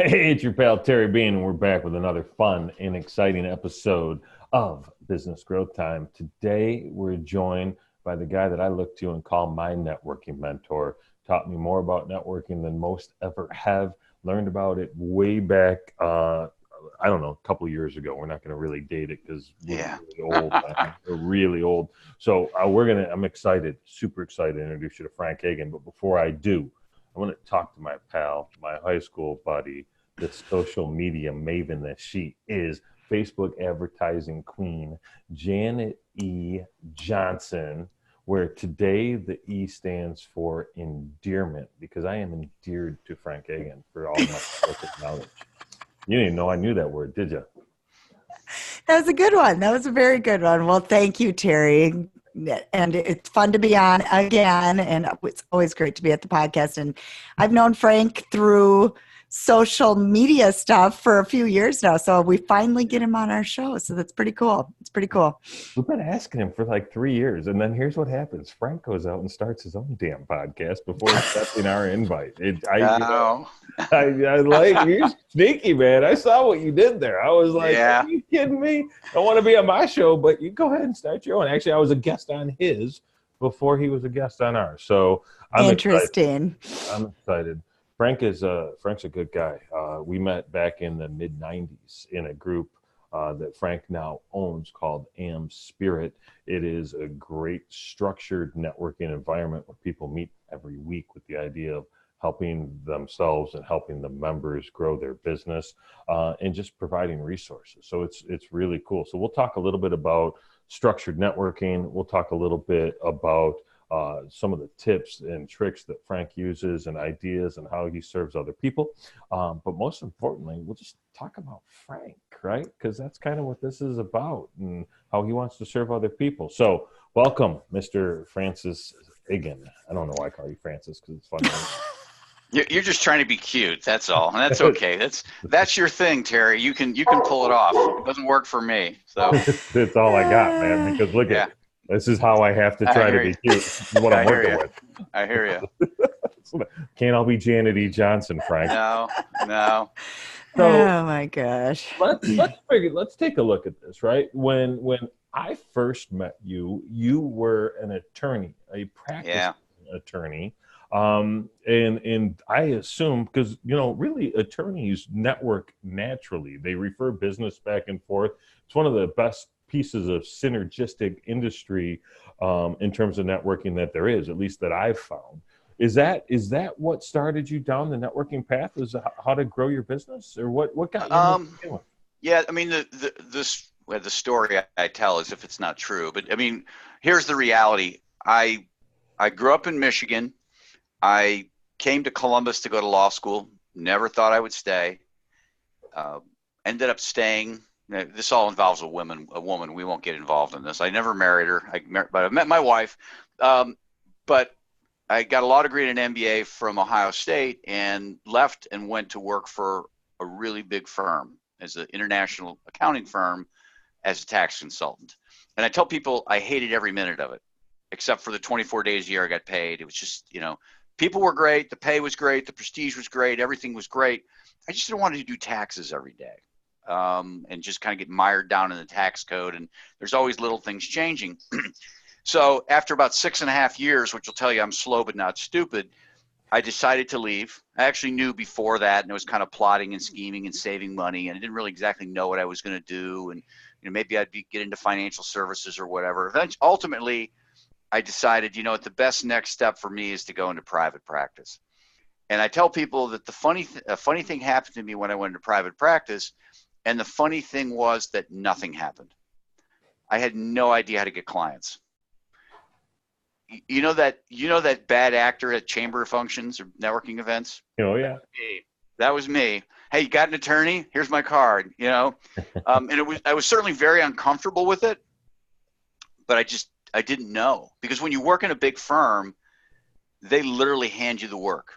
Hey, it's your pal Terry Bean, and we're back with another fun and exciting episode of Business Growth Time. Today, we're joined by the guy that I look to and call my networking mentor. Taught me more about networking than most ever have. Learned about it way back, I don't know, a couple of years ago. We're not going to really date it because we're Yeah. really old, man. We're really old. So I'm excited, super excited to introduce you to Frank Agin. But before I do, I want to talk to my pal, my high school buddy, the social media maven that she is, Facebook advertising queen, Janet E. Johnson, where today the E stands for endearment, because I am endeared to Frank Agin for all my public knowledge. You didn't even know I knew that word, did you? That was a good one. That was a very good one. Well, thank you, Terry. And it's fun to be on again. And it's always great to be at the podcast. And I've known Frank through social media stuff for a few years now. So we finally get him on our show. So that's pretty cool. It's pretty cool. We've been asking him for like 3 years. And then here's what happens. Frank goes out and starts his own damn podcast before accepting our invite. I like, you're sneaky, man. I saw what you did there. I was like, Yeah. Are you kidding me? I want to be on my show, but you go ahead and start your own. Actually, I was a guest on his before he was a guest on ours. So I'm Interesting. excited. I'm excited. Frank's a good guy. We met back in the mid 90s in a group that Frank now owns called Am Spirit. It is a great structured networking environment where people meet every week with the idea of helping themselves and helping the members grow their business and just providing resources. So it's really cool. So we'll talk a little bit about structured networking. We'll talk a little bit about some of the tips and tricks that Frank uses and ideas and how he serves other people. But most importantly, we'll just talk about Frank, right? Because that's kind of what this is about and how he wants to serve other people. So welcome, Mr. Francis Agin. I don't know why I call you Francis because it's funny. You're just trying to be cute. That's all, and that's okay. That's your thing, Terry. You can pull it off. It doesn't work for me. So That's all I got, man. Because look at this is how I have to try to be cute. This is what I'm working with. I hear you. Can't all be Janet E. Johnson, Frank. No. So, oh my gosh. let's take a look at this, right? When I first met you, you were an attorney, a practicing attorney. And I assume because really attorneys network naturally. They refer business back and forth. It's one of the best pieces of synergistic industry in terms of networking that there is, at least that I've found. Is that what started you down the networking path? Is how to grow your business, or what got you? Yeah, I mean the story I tell as if it's not true, but I mean here's the reality. I grew up in Michigan. I came to Columbus to go to law school. Never thought I would stay. Ended up staying. This all involves a woman. We won't get involved in this. I never married her. But I met my wife. But I got a law degree and an MBA from Ohio State and left and went to work for a really big firm as an international accounting firm as a tax consultant. And I tell people I hated every minute of it, except for the 24 days a year I got paid. It was just, people were great. The pay was great. The prestige was great. Everything was great. I just didn't want to do taxes every day and just kind of get mired down in the tax code. And there's always little things changing. So after about 6.5 years, which will tell you I'm slow but not stupid, I decided to leave. I actually knew before that, and I was kind of plotting and scheming and saving money, and I didn't really exactly know what I was going to do. And maybe I'd get into financial services or whatever. Ultimately, I decided, what the best next step for me is to go into private practice. And I tell people that the funny thing happened to me when I went into private practice, and the funny thing was that nothing happened. I had no idea how to get clients. You know that bad actor at chamber functions or networking events? Oh yeah. That was me. Hey, you got an attorney? Here's my card, and I was certainly very uncomfortable with it, but I didn't know, because when you work in a big firm, they literally hand you the work.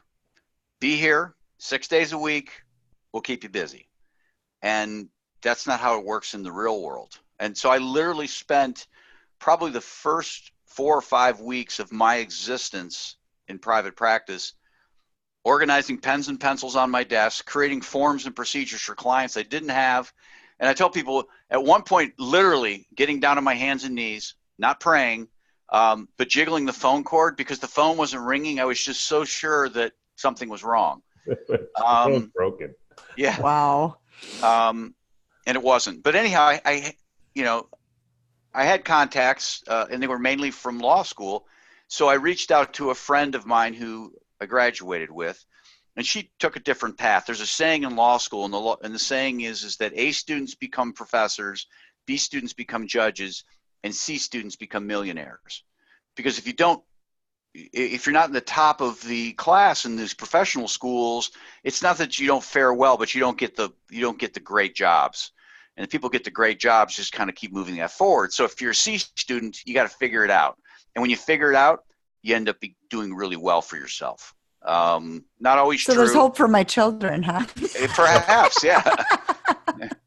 Be here 6 days a week. We'll keep you busy. And that's not how it works in the real world. And so I literally spent probably the first 4 or 5 weeks of my existence in private practice organizing pens and pencils on my desk, creating forms and procedures for clients I didn't have. And I tell people at one point, literally getting down on my hands and knees, not praying, but jiggling the phone cord because the phone wasn't ringing. I was just so sure that something was wrong. Broken. Yeah. Wow. And it wasn't. But anyhow, I had contacts, and they were mainly from law school. So I reached out to a friend of mine who I graduated with, and she took a different path. There's a saying in law school, and the saying is that A students become professors, B students become judges, and C students become millionaires. Because if you're not in the top of the class in these professional schools, it's not that you don't fare well, but you don't get the great jobs. And if people get the great jobs, just kind of keep moving that forward. So if you're a C student, you got to figure it out. And when you figure it out, you end up doing really well for yourself. Not always so true. So there's hope for my children, huh? Perhaps, yeah.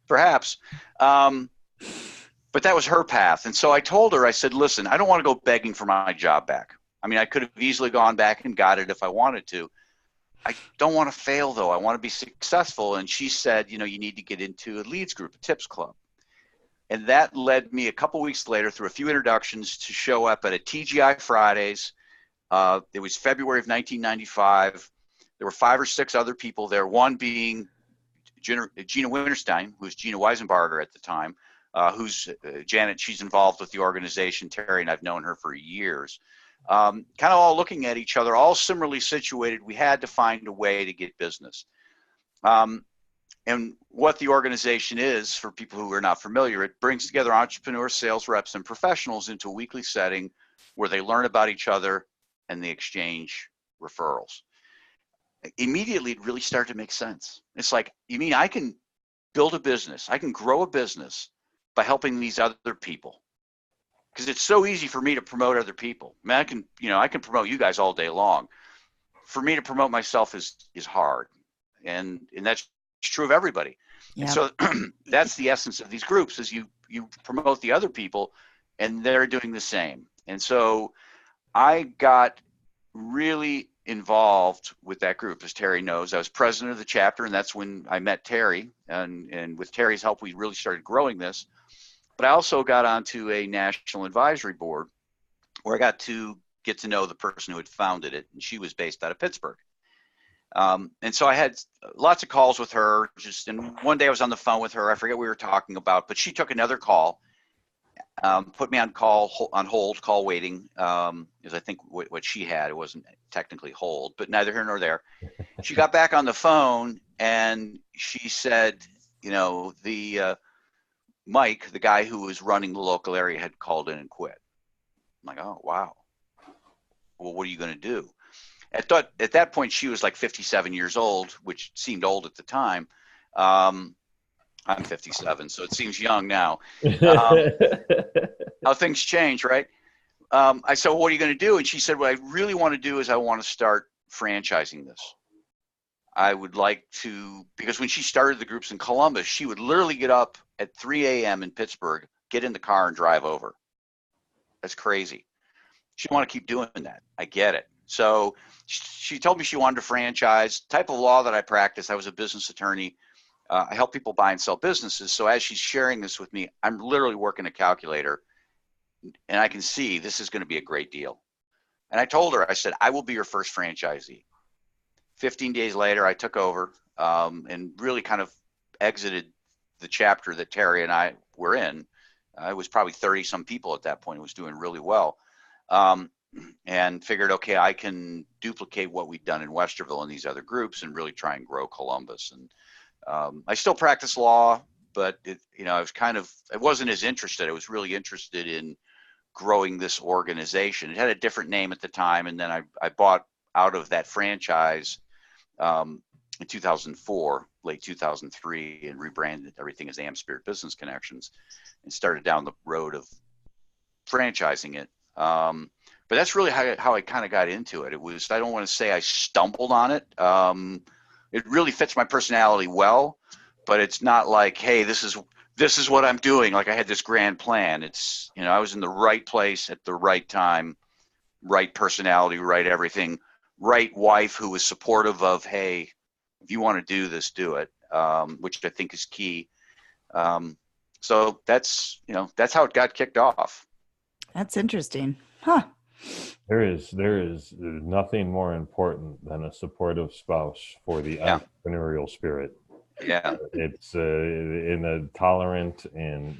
Perhaps. But that was her path. And so I told her, I said, listen, I don't want to go begging for my job back. I mean, I could have easily gone back and got it if I wanted to. I don't want to fail, though. I want to be successful. And she said, you need to get into a leads group, a tips club. And that led me a couple weeks later through a few introductions to show up at a TGI Fridays. It was February of 1995. There were 5 or 6 other people there, one being Gina Winterstein, who was Gina Weisenbarger at the time, who's Janet. She's involved with the organization. Terry and I've known her for years. Kind of all looking at each other, all similarly situated. We had to find a way to get business. And what the organization is, for people who are not familiar, it brings together entrepreneurs, sales reps, and professionals into a weekly setting where they learn about each other and they exchange referrals. Immediately, it really started to make sense. It's like, you mean I can build a business, I can grow a business by helping these other people? Because it's so easy for me to promote other people. I mean, I can promote you guys all day long. For me to promote myself is hard, and that's true of everybody. Yep. And so that's the essence of these groups: is you promote the other people, and they're doing the same. And so I got really involved with that group. As Terry knows, I was president of the chapter, and that's when I met Terry. And with Terry's help, we really started growing this. But I also got onto a national advisory board where I got to get to know the person who had founded it, and she was based out of Pittsburgh. And so I had lots of calls with her. And one day I was on the phone with her. I forget what we were talking about, but she took another call, put me on hold, call waiting, because I think what she had, it wasn't technically hold, but neither here nor there. She got back on the phone and she said, Mike, the guy who was running the local area, had called in and quit. I'm like, oh, wow. Well, what are you going to do? At that point, she was like 57 years old, which seemed old at the time. I'm 57, so it seems young now. How things change, right? I said, well, what are you going to do? And she said, what I really want to do is I want to start franchising this. I would like to, because when she started the groups in Columbus, she would literally get up at 3 a.m. in Pittsburgh, get in the car and drive over. That's crazy. She didn't want to keep doing that. I get it. So she told me she wanted to franchise. Type of law that I practice, I was a business attorney. I help people buy and sell businesses. So as she's sharing this with me, I'm literally working a calculator, and I can see this is going to be a great deal. And I told her, I said, I will be your first franchisee. 15 days later, I took over and really kind of exited the chapter that Terry and I were in. It was probably 30 some people at that point. It was doing really well. And figured, okay, I can duplicate what we'd done in Westerville and these other groups and really try and grow Columbus. And I still practice law, but I wasn't as interested. I was really interested in growing this organization. It had a different name at the time. And then I bought out of that franchise in 2004, late 2003, and rebranded everything as Am Spirit Business Connections and started down the road of franchising it. But that's really how I kind of got into it. I don't want to say I stumbled on it. It really fits my personality well, but it's not like, hey, this is what I'm doing. Like I had this grand plan. It's, I was in the right place at the right time, right personality, right everything, right wife who was supportive of, hey, if you want to do this, do it, which I think is key. So that's how it got kicked off. That's interesting. Huh. There is nothing more important than a supportive spouse for the entrepreneurial spirit. Yeah. It's in a tolerant, and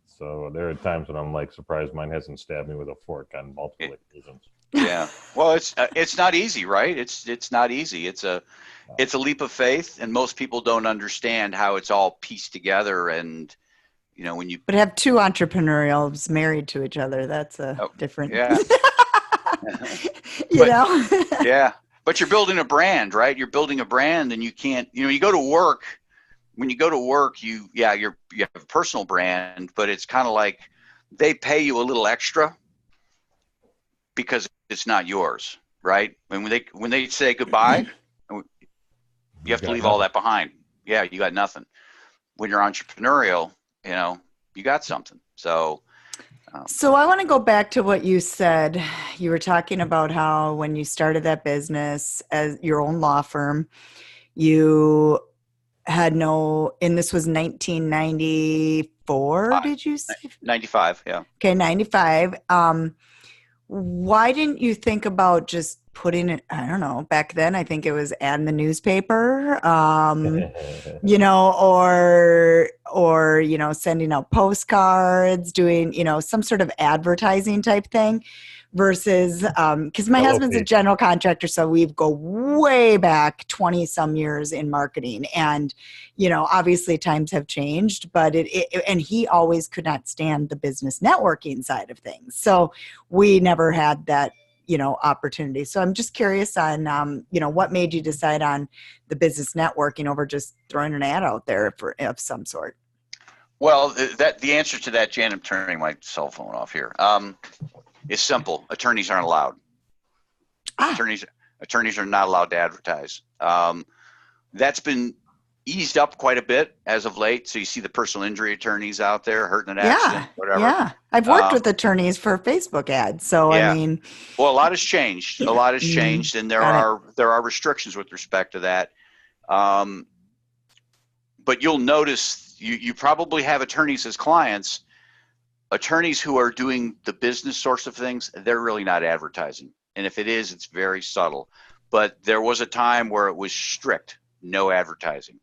so there are times when I'm like surprised mine hasn't stabbed me with a fork on multiple occasions. Yeah. Well, it's not easy, right? It's not easy. It's a leap of faith, and most people don't understand how it's all pieced together. And when you have two entrepreneurials married to each other, that's a different. Yeah. Yeah. But you're building a brand, right? You're building a brand, and you can't. You go to work. When you go to work, you have a personal brand, but it's kind of like they pay you a little extra because it's not yours, right? And when they say goodbye, you have to leave all that behind. Yeah, you got nothing. When you're entrepreneurial, you got something. So I want to go back to what you said. You were talking about how when you started that business as your own law firm, you had and this was 1994, did you say? 95, yeah. Okay, 95. Why didn't you think about just putting it, I don't know, back then I think it was ad in the newspaper, or sending out postcards, doing, some sort of advertising type thing versus, because my husband's a general contractor, so we go way back 20 some years in marketing, and obviously times have changed, but and he always could not stand the business networking side of things, so we never had that opportunity. So I'm just curious on what made you decide on the business networking over just throwing an ad out there of some sort. Well, the answer to that, Jan, I'm turning my cell phone off here. It's simple. Attorneys aren't allowed. Attorneys are not allowed to advertise. That's been eased up quite a bit as of late. So you see the personal injury attorneys out there hurting an accident, whatever. Yeah, I've worked with attorneys for Facebook ads. So I mean, well, a lot has changed. A lot has changed, and there are restrictions with respect to that. But you'll notice you probably have attorneys as clients. Attorneys who are doing the business sorts of things, they're really not advertising. And if it is, it's very subtle. But there was a time where it was strict, no advertising.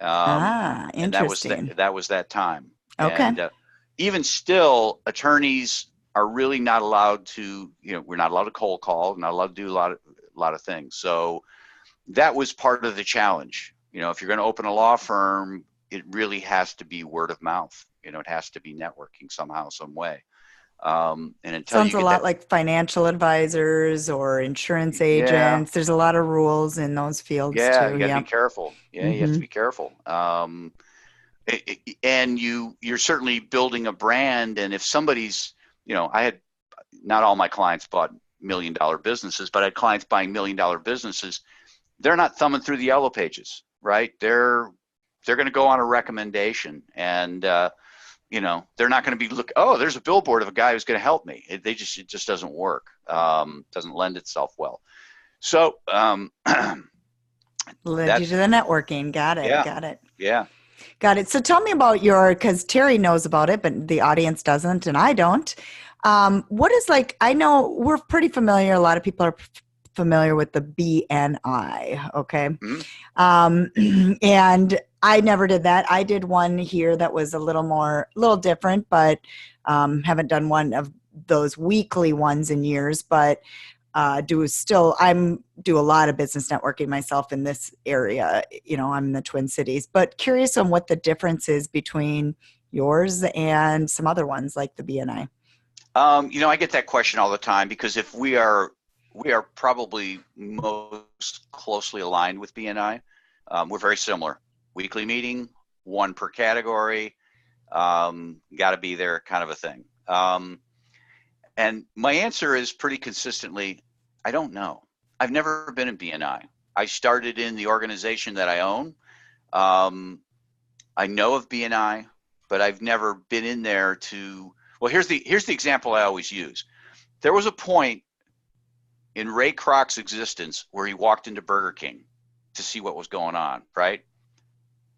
Interesting. And that was that time. Okay. And even still, attorneys are really not allowed to, we're not allowed to cold call, not allowed to do a lot of things. So that was part of the challenge. If you're going to open a law firm, it really has to be word of mouth. It has to be networking somehow, some way. And until sounds a lot like financial advisors or insurance agents. Yeah. There's a lot of rules in those fields too. You got to be careful. Yeah, you have to be careful. And you're certainly building a brand. And if somebody's, I had not all my clients bought $1 million businesses, but I had clients buying $1 million businesses. They're not thumbing through the yellow pages, right? They're going to go on a recommendation, and they're not going to be there's a billboard of a guy who's going to help me. It just doesn't work. Doesn't lend itself well. So led you to the networking. Got it. Yeah. Got it. Yeah. Got it. So tell me about because Terry knows about it, but the audience doesn't, and I don't. What is I know we're pretty familiar. A lot of people are familiar with the BNI. Okay. Mm-hmm. And I never did that. I did one here that was a little different, but haven't done one of those weekly ones in years, but do a lot of business networking myself in this area. I'm in the Twin Cities, but curious on what the difference is between yours and some other ones like the BNI. I get that question all the time because if we are probably most closely aligned with BNI. We're very similar. Weekly meeting, one per category, got to be there kind of a thing. And my answer is pretty consistently, I don't know. I've never been in BNI. I started in the organization that I own. I know of BNI, but I've never been in there here's the example I always use. There was a point in Ray Kroc's existence where he walked into Burger King to see what was going on, right?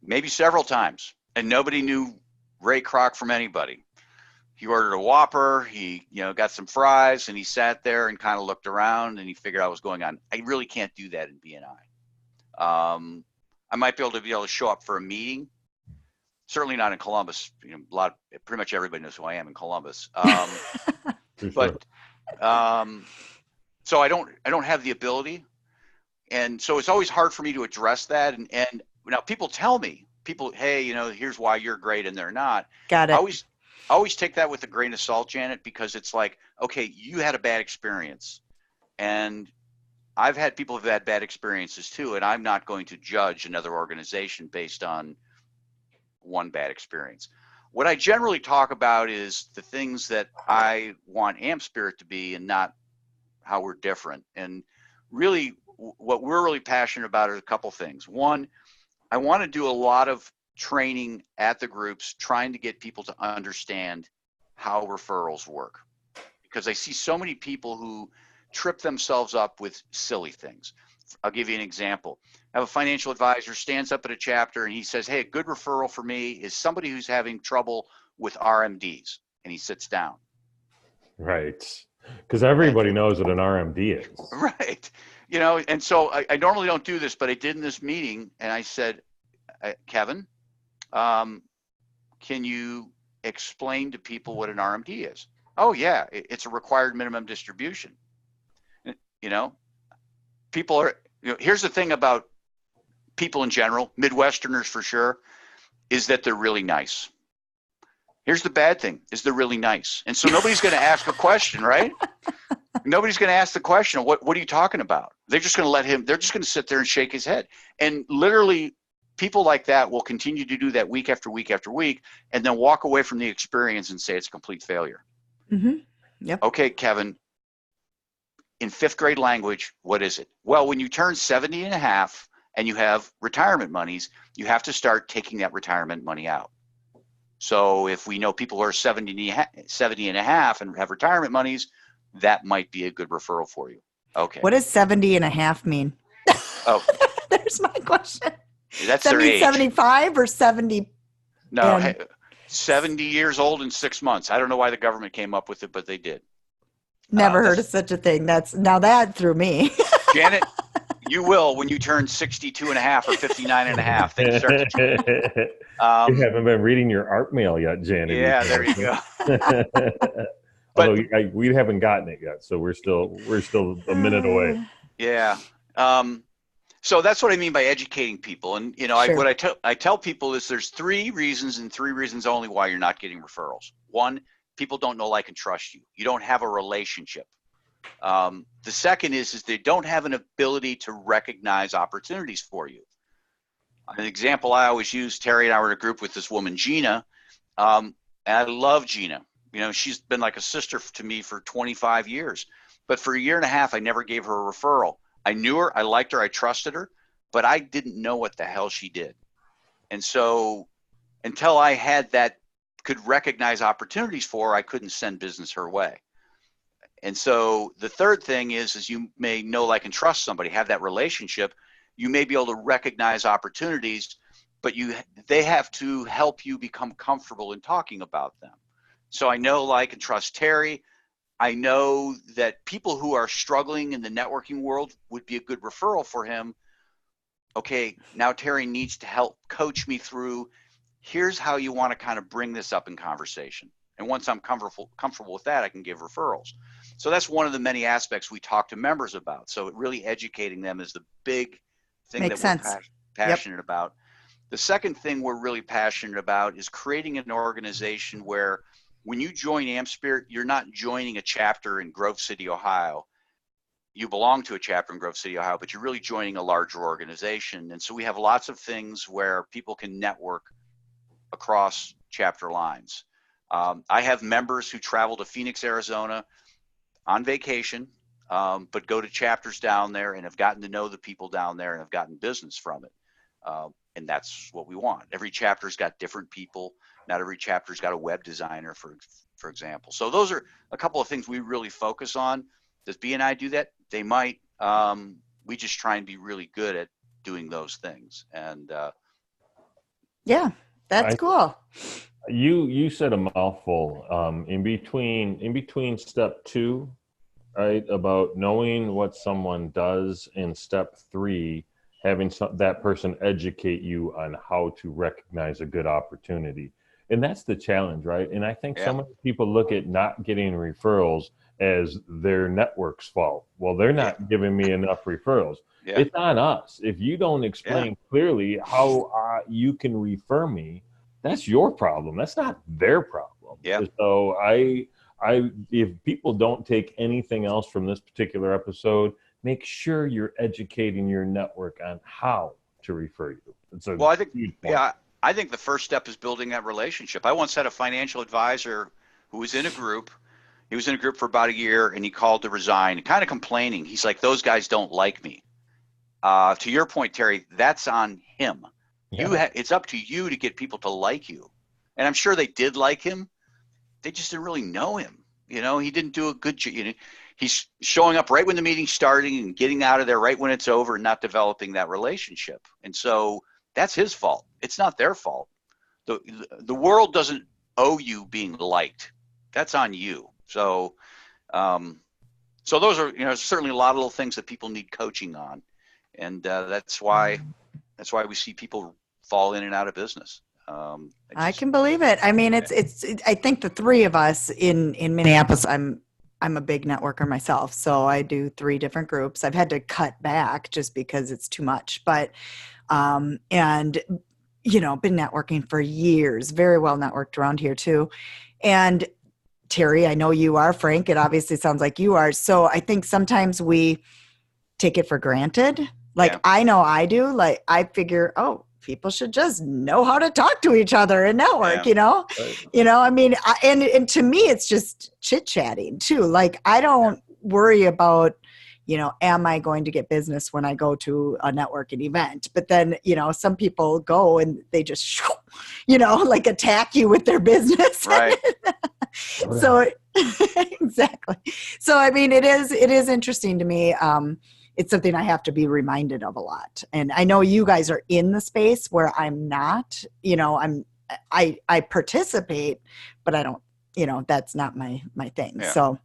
Maybe several times, and nobody knew Ray Kroc from anybody. He ordered a Whopper, he got some fries, and he sat there and kind of looked around and he figured out what was going on. I really can't do that in BNI. I might be able to show up for a meeting. Certainly not in Columbus. Pretty much everybody knows who I am in Columbus. But so I don't have the ability, and so it's always hard for me to address that. And now people tell me, hey, here's why you're great, and they're not. Got it. I always take that with a grain of salt, Janet, because it's like, okay, you had a bad experience, and I've had people who've had bad experiences too, and I'm not going to judge another organization based on one bad experience. What I generally talk about is the things that I want AMP Spirit to be and not how we're different. And really what we're really passionate about are a couple things. One, I want to do a lot of training at the groups, trying to get people to understand how referrals work, because I see so many people who trip themselves up with silly things. I'll give you an example. I have a financial advisor stands up at a chapter and he says, hey, a good referral for me is somebody who's having trouble with RMDs. And he sits down. Right. Because everybody knows what an RMD is. Right. And so I normally don't do this, but I did in this meeting. And I said, Kevin, can you explain to people what an RMD is? Oh, yeah, it's a required minimum distribution. People are, here's the thing about people in general, Midwesterners for sure, is that they're really nice. Here's the bad thing, is they're really nice. And so nobody's going to ask a question, right? Nobody's going to ask the question, what are you talking about? They're just going to they're just going to sit there and shake his head. And literally people like that will continue to do that week after week after week, and then walk away from the experience and say it's a complete failure. Mm-hmm. Yep. Okay, Kevin, in fifth grade language, what is it? Well, when you turn 70 and a half and you have retirement monies, you have to start taking that retirement money out. So if we know people who are 70 and a half and have retirement monies, that might be a good referral for you. Okay. What does 70 and a half mean? Oh, there's my question. That's 70, their age. 75 or 70? No, 70 years old in 6 months. I don't know why the government came up with it, but they did. Never heard of such a thing. That threw me. Janet, you will when you turn 62 and a half or 59 and a half. Things start to change. You haven't been reading your art mail yet, Janet. Yeah, there you go. Although we haven't gotten it yet, so we're still a minute away. Yeah. So that's what I mean by educating people. And Sure. what I tell people is there's 3 reasons and 3 reasons only why you're not getting referrals. 1, people don't know, like, and trust you. You don't have a relationship. The second is they don't have an ability to recognize opportunities for you. An example I always use, Terry and I were in a group with this woman, Gina, and I love Gina. She's been like a sister to me for 25 years. But for a year and a half, I never gave her a referral. I knew her, I liked her, I trusted her, but I didn't know what the hell she did. And so until I had that, could recognize opportunities for her, I couldn't send business her way. And so the third thing is you may know, like, and trust somebody, have that relationship. You may be able to recognize opportunities, but they have to help you become comfortable in talking about them. So I know, like, and trust Terry. I know that people who are struggling in the networking world would be a good referral for him. Okay, now Terry needs to help coach me through, here's how you want to kind of bring this up in conversation. And once I'm comfortable with that, I can give referrals. So that's one of the many aspects we talk to members about. So really educating them is the big thing Makes that sense. we're passionate about. The second thing we're really passionate about is creating an organization where when you join AMP Spirit, you're not joining a chapter in Grove City, Ohio. You belong to a chapter in Grove City, Ohio, but you're really joining a larger organization. And so we have lots of things where people can network across chapter lines. I have members who travel to Phoenix, Arizona on vacation, but go to chapters down there and have gotten to know the people down there and have gotten business from it. And that's what we want. Every chapter's got different people. Not every chapter's got a web designer, for example. So those are a couple of things we really focus on. Does BNI do that? they might. We just try and be really good at doing those things. And yeah, that's cool. You said a mouthful. In between step 2, right, about knowing what someone does, and step 3, having that person educate you on how to recognize a good opportunity. And that's the challenge, right? And I think so many people look at not getting referrals as their network's fault. Well, they're not giving me enough referrals. Yeah. It's on us. If you don't explain clearly how you can refer me, that's your problem. That's not their problem. Yeah. So if people don't take anything else from this particular episode, make sure you're educating your network on how to refer you. Well, I think the first step is building that relationship. I once had a financial advisor who was in a group. He was in a group for about a year, and he called to resign, kind of complaining. He's like, those guys don't like me. To your point, Terry, that's on him. Yeah. It's up to you to get people to like you. And I'm sure they did like him. They just didn't really know him. He didn't do a good job. He's showing up right when the meeting's starting and getting out of there right when it's over and not developing that relationship. And so that's his fault. It's not their fault. The world doesn't owe you being liked. That's on you. So, so those are, certainly a lot of little things that people need coaching on. And that's why we see people fall in and out of business. I can believe it. I mean, I think the three of us in Minneapolis, I'm a big networker myself. So I do 3 different groups. I've had to cut back just because it's too much, but, and, been networking for years, very well networked around here too. And Terry, I know you are. Frank, it obviously sounds like you are. So I think sometimes we take it for granted. Like, I know I do. Like, I figure, people should just know how to talk to each other and network, Right. I mean, and to me, it's just chit chatting too. Like, I don't worry about, am I going to get business when I go to a networking event? But then, some people go and they just, like attack you with their business. Right. So exactly. So, I mean, it is interesting to me. It's something I have to be reminded of a lot. And I know you guys are in the space where I'm not, I participate, but I don't, that's not my thing. Yeah. So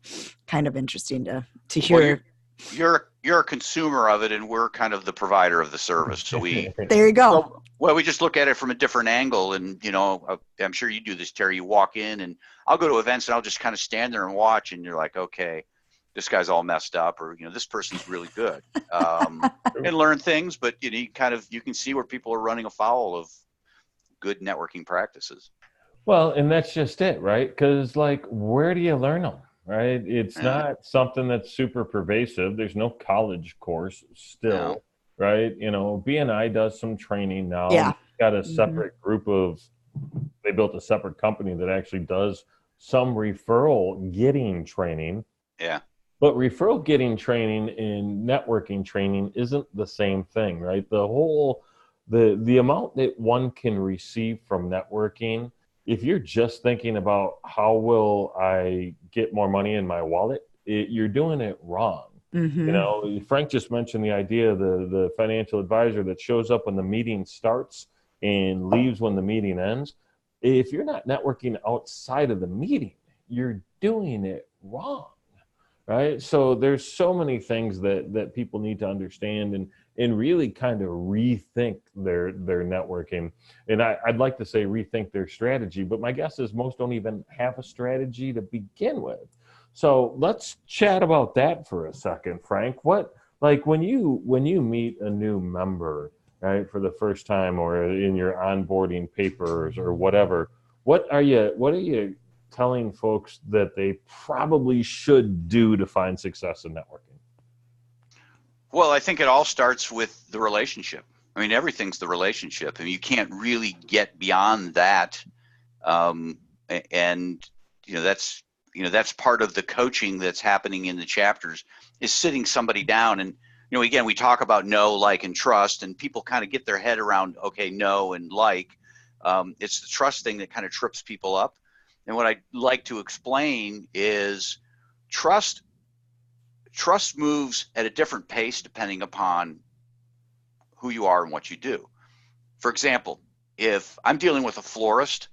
kind of interesting to hear. Well, you're a consumer of it, and we're kind of the provider of the service. So there you go. Well, we just look at it from a different angle. And, I'm sure you do this, Terry. You walk in, and I'll go to events and I'll just kind of stand there and watch. And you're like, okay, this guy's all messed up, or, this person's really good, and learn things. But, you can see where people are running afoul of good networking practices. Well, and that's just it, right? Because, where do you learn them, right? It's not something that's super pervasive. There's no college course still, right? BNI does some training now. Yeah. Got a separate group they built a separate company that actually does some referral getting training. Yeah. But referral getting training and networking training isn't the same thing, right? The amount that one can receive from networking, if you're just thinking about how will I get more money in my wallet, you're doing it wrong. Mm-hmm. Frank just mentioned the idea of the financial advisor that shows up when the meeting starts and leaves when the meeting ends. If you're not networking outside of the meeting, you're doing it wrong. Right. So there's so many things that people need to understand and really kind of rethink their networking. And I'd like to say rethink their strategy, but my guess is most don't even have a strategy to begin with. So let's chat about that for a second, Frank. When you meet a new member, right, for the first time, or in your onboarding papers or whatever, what are you telling folks that they probably should do to find success in networking? Well, I think it all starts with the relationship. I mean, everything's the relationship, and you can't really get beyond that. And that's part of the coaching that's happening in the chapters, is sitting somebody down. And again, we talk about know, like, and trust, and people kind of get their head around, okay, know and like. It's the trust thing that kind of trips people up. And what I'd like to explain is trust trust moves at a different pace depending upon who you are and what you do. For example, if I'm dealing with a florist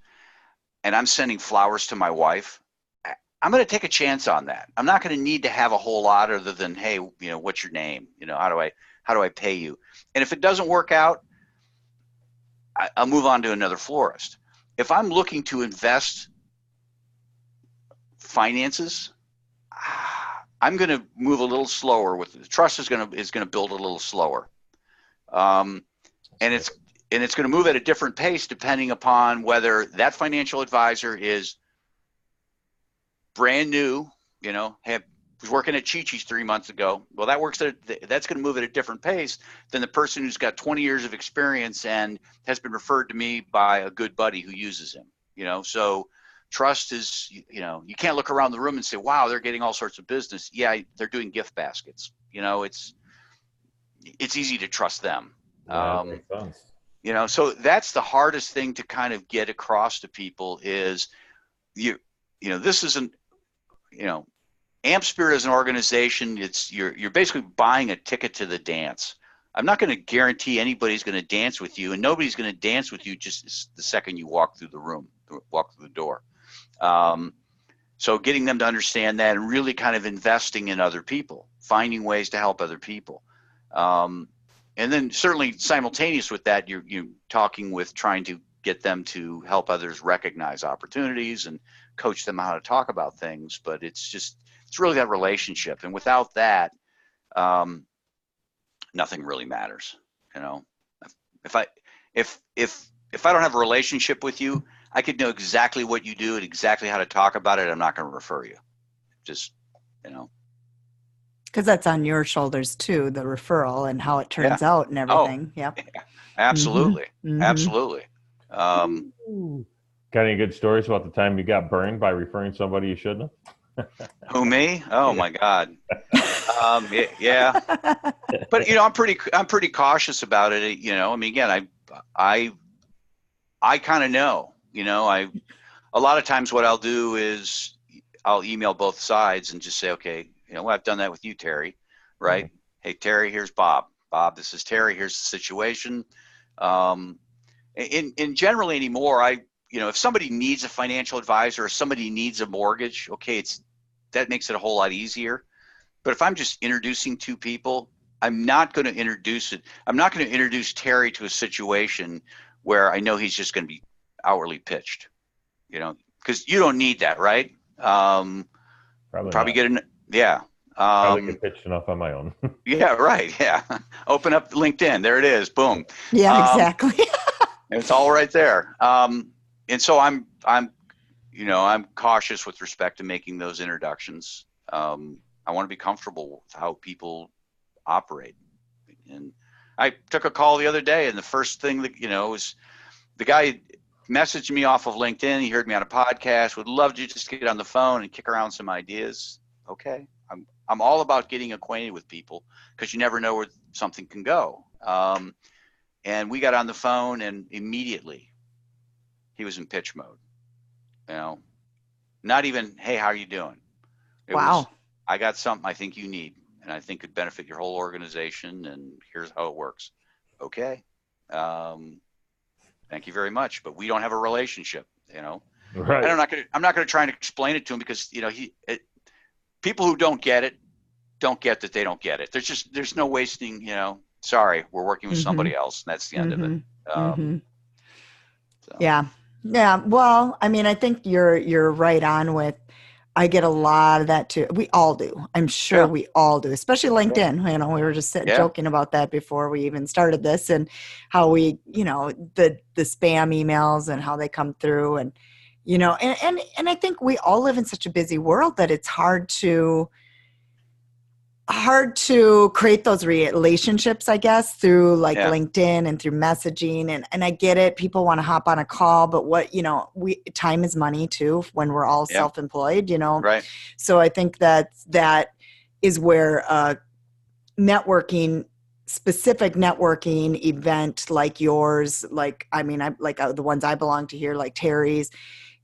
and I'm sending flowers to my wife, I'm going to take a chance on that. I'm not going to need to have a whole lot other than, hey, what's your name? How do I pay you? And if it doesn't work out, I'll move on to another florist. If I'm looking to invest finances, I'm going to move a little slower. With the trust is going to build a little slower, and it's going to move at a different pace depending upon whether that financial advisor is brand new. Was working at Chi-Chi's 3 months ago. Well, that's going to move at a different pace than the person who's got 20 years of experience and has been referred to me by a good buddy who uses him. So trust is, you can't look around the room and say, wow, they're getting all sorts of business. Yeah, they're doing gift baskets. It's easy to trust them. Yeah, that makes sense. So that's the hardest thing to kind of get across to people is this isn't, Amp Spirit as an organization, you're basically buying a ticket to the dance. I'm not going to guarantee anybody's going to dance with you, and nobody's going to dance with you just the second you walk through the door. So getting them to understand that and really kind of investing in other people, finding ways to help other people. And then certainly simultaneous with that, you're talking with trying to get them to help others recognize opportunities and coach them how to talk about things. But it's really that relationship. And without that, nothing really matters. If I don't have a relationship with you, I could know exactly what you do and exactly how to talk about it. I'm not going to refer you. Because that's on your shoulders too, the referral and how it turns out and everything. Yep. Yeah, absolutely. Mm-hmm. Absolutely. Got any good stories about the time you got burned by referring somebody you shouldn't have? Who, me? Oh my God. Yeah. But I'm pretty cautious about it. Again, I kind of know. A lot of times what I'll do is I'll email both sides and just say, okay, I've done that with you, Terry, right? Mm-hmm. Hey, Terry, here's Bob. Bob, this is Terry. Here's the situation. In generally anymore, if somebody needs a financial advisor or somebody needs a mortgage, okay, that makes it a whole lot easier. But if I'm just introducing two people, I'm not going to introduce Terry to a situation where I know he's just going to be outwardly pitched, because you don't need that, right? Probably get in. Yeah. Probably get pitched enough on my own. Yeah, right. Yeah. Open up LinkedIn. There it is. Boom. Yeah, exactly. It's all right there. And so I'm cautious with respect to making those introductions. I want to be comfortable with how people operate. And I took a call the other day, and the first thing that, was the guy messaged me off of LinkedIn. He heard me on a podcast, would love to just get on the phone and kick around some ideas. Okay. I'm all about getting acquainted with people because you never know where something can go. And we got on the phone, and immediately he was in pitch mode. Not even, hey, how are you doing? It was, I got something I think you need, and I think could benefit your whole organization, and here's how it works. Okay. Thank you very much, but we don't have a relationship, Right. And I'm not going to try and explain it to him because, people who don't get it that they don't get it. There's no wasting, sorry, we're working with somebody else, and that's the end of it. So. Yeah. Well, I think you're right on with, I get a lot of that too. We all do. I'm sure we all do, especially LinkedIn. We were just joking about that before we even started this, and how we, the spam emails and how they come through, and, and I think we all live in such a busy world that it's hard to create those relationships, I guess, through LinkedIn and through messaging. And I get it. People want to hop on a call, but time is money too, when we're all self-employed, Right. So I think that is where specific networking event like yours, the ones I belong to here, like Terry's,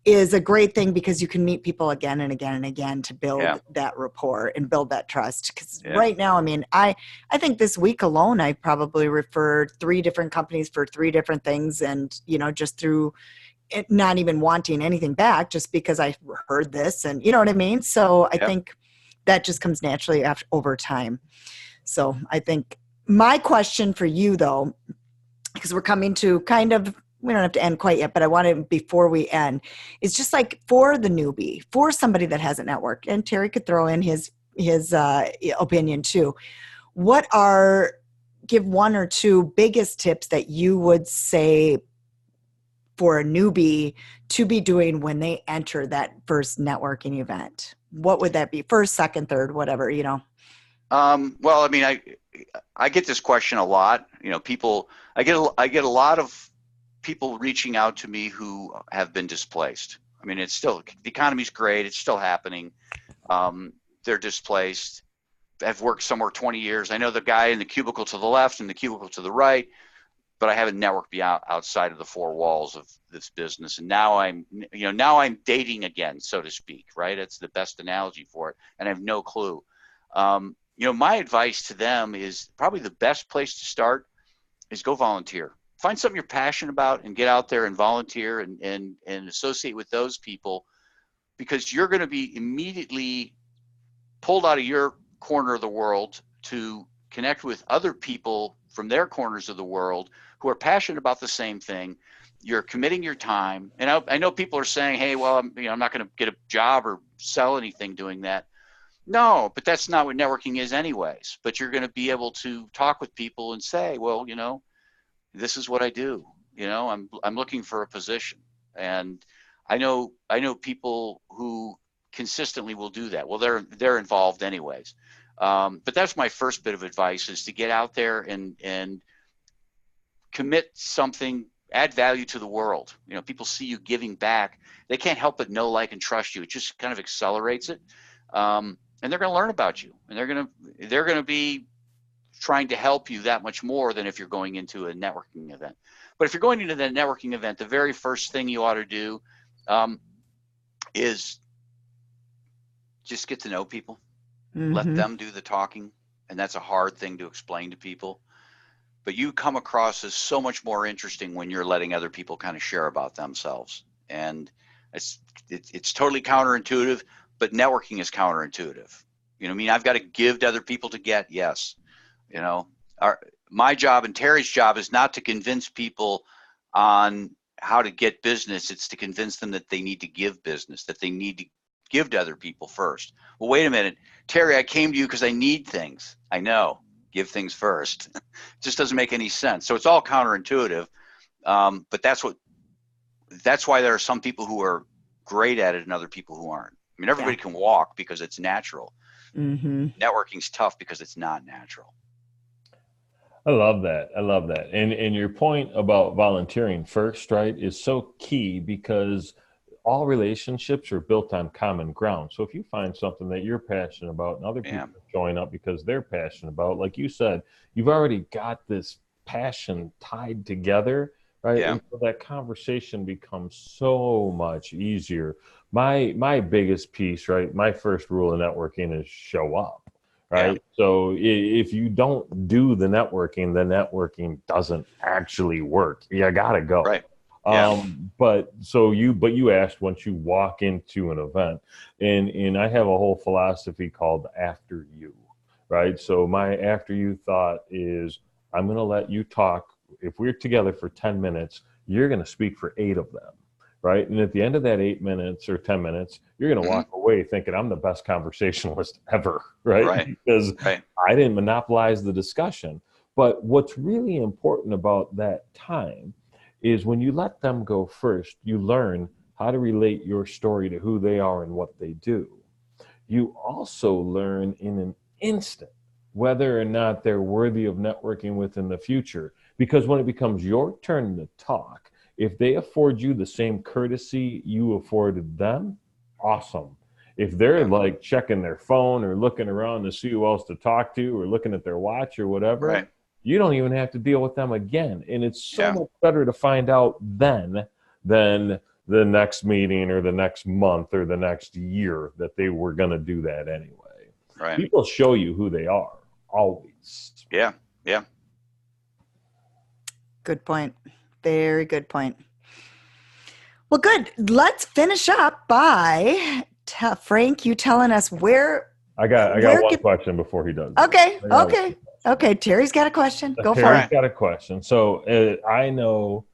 is a great thing because you can meet people again and again and again to build Yeah. that rapport and build that trust. Because Yeah. right now, I mean, I think this week alone, I probably referred 3 different companies for 3 different things, and just through it, not even wanting anything back, just because I heard this, and you know what I mean. So I think that just comes naturally over time. So I think my question for you, though, because we're coming to kind of, we don't have to end quite yet, but I wanted, before we end, is just like for the newbie, for somebody that hasn't networked, and Terry could throw in his opinion too. Give 1 or 2 biggest tips that you would say for a newbie to be doing when they enter that first networking event? What would that be? First, second, third, whatever, Well, I mean, I get this question a lot. I get a lot of people reaching out to me who have been displaced. I mean, it's still, the economy's great. It's still happening. They're displaced. I've worked somewhere 20 years. I know the guy in the cubicle to the left and the cubicle to the right, but I haven't networked beyond outside of the 4 walls of this business. And now I'm dating again, so to speak, right? It's the best analogy for it. And I have no clue. My advice to them is probably the best place to start is go volunteer. Find something you're passionate about and get out there and volunteer and associate with those people, because you're going to be immediately pulled out of your corner of the world to connect with other people from their corners of the world who are passionate about the same thing. You're committing your time. And I know people are saying, hey, well, I'm not going to get a job or sell anything doing that. No, but that's not what networking is anyways. But you're going to be able to talk with people and say, well, this is what I do. I'm looking for a position. And I know people who consistently will do that. Well, they're involved anyways. But that's my first bit of advice, is to get out there and commit something, add value to the world. People see you giving back. They can't help but know, like, and trust you. It just kind of accelerates it. And they're going to learn about you, and they're going to be trying to help you that much more than if you're going into a networking event. But if you're going into that networking event, the very first thing you ought to do is just get to know people. Mm-hmm. Let them do the talking. And that's a hard thing to explain to people. But you come across as so much more interesting when you're letting other people kind of share about themselves. And it's totally counterintuitive, but networking is counterintuitive. I've got to give to other people to get. Yes. My job and Terry's job is not to convince people on how to get business. It's to convince them that they need to give business, that they need to give to other people first. Well, wait a minute, Terry, I came to you because I need things. I know. Give things first. It just doesn't make any sense. So it's all counterintuitive. But that's why there are some people who are great at it and other people who aren't. I mean, everybody can walk because it's natural. Mm-hmm. Networking's tough because it's not natural. I love that. And your point about volunteering first, right, is so key, because all relationships are built on common ground. So if you find something that you're passionate about and other people join up because they're passionate about, like you said, you've already got this passion tied together, right? Yeah. And so that conversation becomes so much easier. My biggest piece, right, my first rule of networking is show up. Right. Yeah. So if you don't do the networking doesn't actually work. You gotta go. Right. Yeah. But you asked, once you walk into an event, and I have a whole philosophy called after you, right? So my after you thought is, I'm going to let you talk. If we're together for 10 minutes, you're going to speak for 8 of them. Right. And at the end of that 8 minutes or 10 minutes, you're going to walk away thinking I'm the best conversationalist ever. Right. Because I didn't monopolize the discussion. But what's really important about that time is when you let them go first, you learn how to relate your story to who they are and what they do. You also learn in an instant whether or not they're worthy of networking with in the future. Because when it becomes your turn to talk, if they afford you the same courtesy you afforded them, awesome. If they're like checking their phone or looking around to see who else to talk to or looking at their watch or whatever, you don't even have to deal with them again. And it's so much better to find out then than the next meeting or the next month or the next year that they were going to do that anyway. Right. People show you who they are always. Yeah. Yeah. Good point. Very good point. Well, good. Let's finish up by Frank, you telling us where. I got one question before he does. Okay. Terry's got a question. Go for Terry's it. got a question. So I know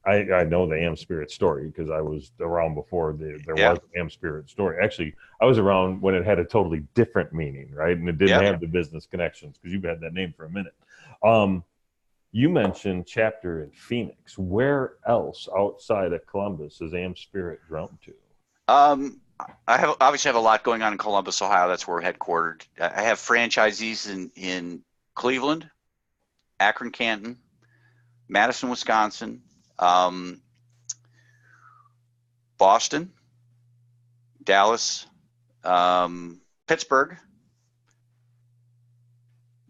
the Am Spirit story because I was around before there was an Am Spirit story. Actually, I was around when it had a totally different meaning, right? And it didn't have the business connections because you've had that name for a minute. You mentioned chapter in Phoenix. Where else outside of Columbus is Am Spirit grown to? I obviously have a lot going on in Columbus, Ohio. That's where we're headquartered. I have franchisees in Cleveland, Akron, Canton, Madison, Wisconsin, Boston, Dallas, Pittsburgh,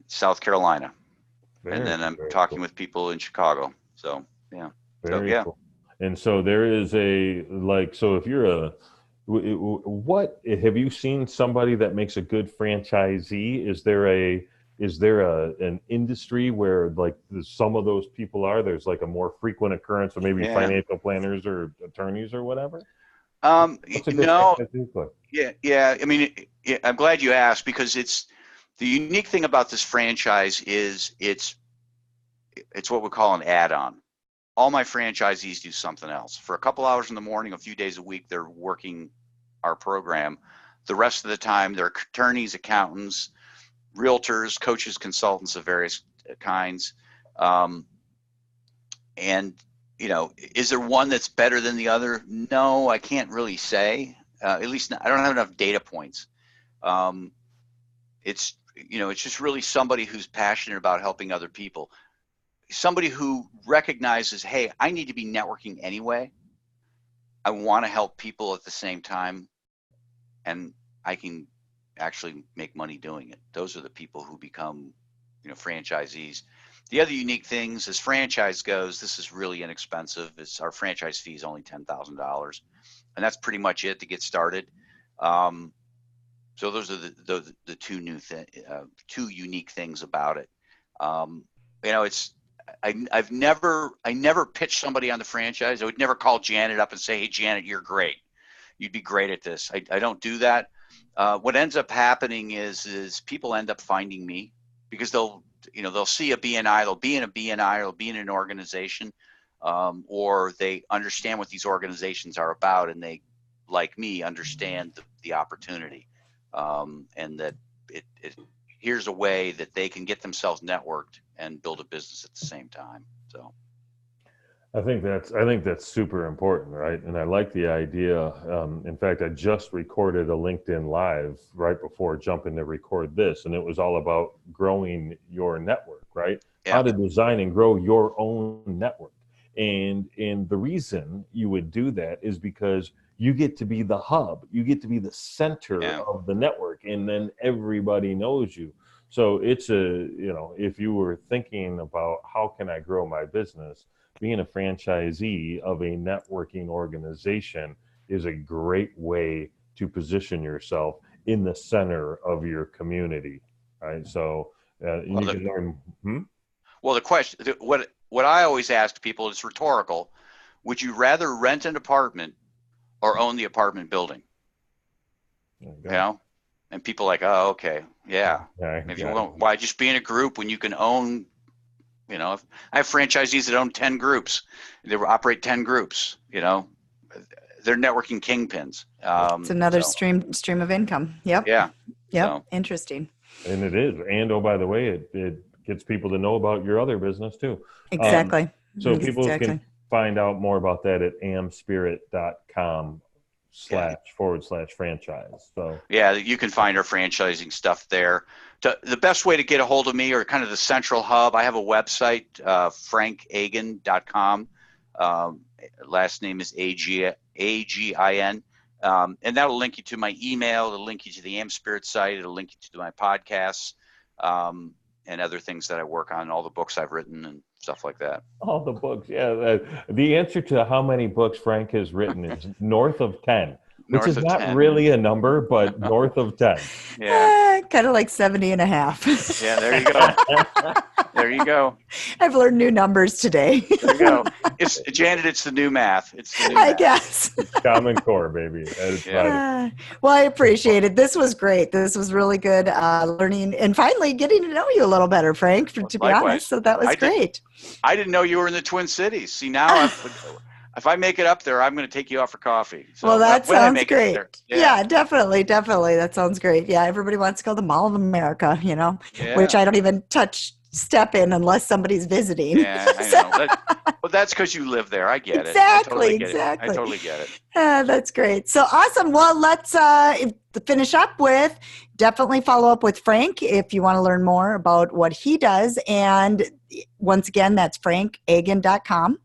South Carolina. And then I'm talking with people in Chicago. So, yeah. Very cool. And so there is so if you're what have you seen somebody that makes a good franchisee? Is there an industry where like some of those people there's like a more frequent occurrence of maybe financial planners or attorneys or whatever? No. Yeah. I mean, I'm glad you asked because the unique thing about this franchise is it's what we call an add-on. All my franchisees do something else. For a couple hours in the morning, a few days a week, they're working our program. The rest of the time, they're attorneys, accountants, realtors, coaches, consultants of various kinds. And, is there one that's better than the other? No, I can't really say. At least I don't have enough data points. It's just really somebody who's passionate about helping other people. Somebody who recognizes, hey, I need to be networking anyway. I want to help people at the same time, and I can actually make money doing it. Those are the people who become, franchisees. The other unique things as franchise goes, this is really inexpensive. Our franchise fee is only $10,000, and that's pretty much it to get started. So those are the two unique things about it. I never pitched somebody on the franchise. I would never call Janet up and say, hey, Janet, you're great. You'd be great at this. I don't do that. What ends up happening is people end up finding me because they'll see a BNI, they'll be in a BNI, or they'll be in an organization, or they understand what these organizations are about, and they, like me, understand the opportunity, and that here's a way that they can get themselves networked and build a business at the same time. So I think that's super important, right? And I like the idea. In fact, I just recorded a LinkedIn Live right before jumping to record this, and it was all about growing your network, right? Yeah. How to design and grow your own network. And the reason you would do that is because you get to be the hub, you get to be the center of the network, and then everybody knows you. So it's if you were thinking about how can I grow my business, being a franchisee of a networking organization is a great way to position yourself in the center of your community, right? So you can learn. Well, the question, what I always ask people is rhetorical. Would you rather rent an apartment or own the apartment building? And people are like, oh, okay, yeah. Why just be in a group when you can own? I have franchisees that own 10 groups. They operate 10 groups. They're networking kingpins. It's another stream of income. Yep. Yeah. Yep. So. Interesting. And it is. And by the way, it gets people to know about your other business too. Exactly. So people can find out more about that at amspirit.com//franchise. So you can find our franchising stuff there. The best way to get a hold of me, or kind of the central hub, I have a website, frankagin.com. Last name is Agin. And that'll link you to my email. It'll link you to the Am Spirit site. It'll link you to my podcasts and other things that I work on, all the books I've written and stuff like that. All the books. Yeah. The answer to how many books Frank has written is north of 10, which North is of not 10. really a number, but north of 10. Yeah. Kind of like 70 and a half. Yeah, there you go. There you go. I've learned new numbers today. There you go. It's Janet, it's the new math. It's the new I math. guess. Common Core, baby. That is Yeah. right. Well, I appreciate it. This was great. This was really good learning and finally getting to know you a little better, Frank, to be Likewise. honest. So that was great. I didn't know you were in the Twin Cities. See, now if I make it up there, I'm going to take you out for coffee. So well, that when I sounds make it great. there. Yeah, definitely. That sounds great. Yeah, everybody wants to go to the Mall of America, which I don't even step in unless somebody's visiting. Yeah, I know. Well, that's because you live there. I get it. I totally get it. I totally get it. That's great. So awesome. Well, let's finish up with definitely follow up with Frank if you want to learn more about what he does. And once again, that's frankagin.com.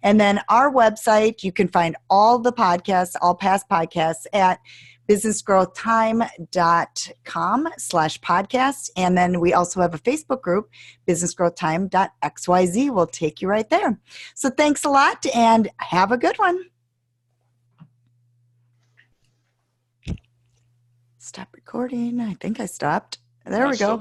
And then our website, you can find all the podcasts, all past podcasts at businessgrowthtime.com/podcast. And then we also have a Facebook group, businessgrowthtime.xyz. We'll take you right there. So thanks a lot and have a good one. Stop recording. I think I stopped. There we go.